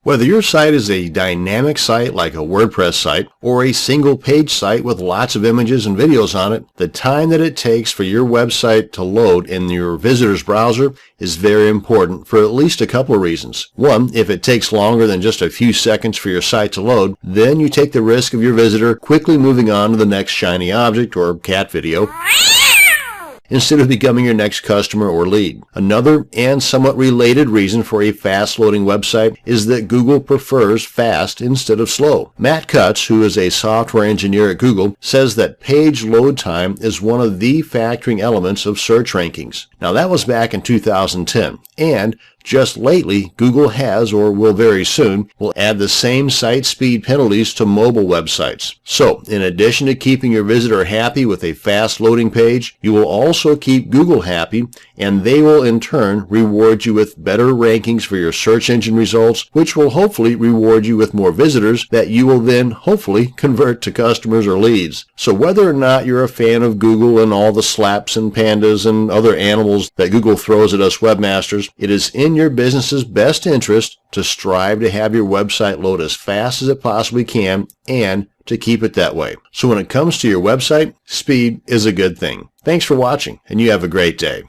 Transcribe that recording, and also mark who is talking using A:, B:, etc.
A: Whether your site is a dynamic site like a WordPress site or a single page site with lots of images and videos on it, the time that it takes for your website to load in your visitor's browser is very important for at least a couple of reasons. One, if it takes longer than just a few seconds for your site to load, then you take the risk of your visitor quickly moving on to the next shiny object or cat video instead of becoming your next customer or lead. Another and somewhat related reason for a fast-loading website is that Google prefers fast instead of slow. Matt Cutts, who is a software engineer at Google, says that page load time is one of the factoring elements of search rankings. Now that was back in 2010, and just lately, Google has, or will very soon, will add the same site speed penalties to mobile websites. So, in addition to keeping your visitor happy with a fast loading page, you will also keep Google happy, and they will in turn reward you with better rankings for your search engine results, which will hopefully reward you with more visitors that you will then hopefully convert to customers or leads. So whether or not you're a fan of Google and all the slaps and pandas and other animals that Google throws at us webmasters, it is in your business's best interest to strive to have your website load as fast as it possibly can and to keep it that way. So when it comes to your website, speed is a good thing. Thanks for watching, and you have a great day.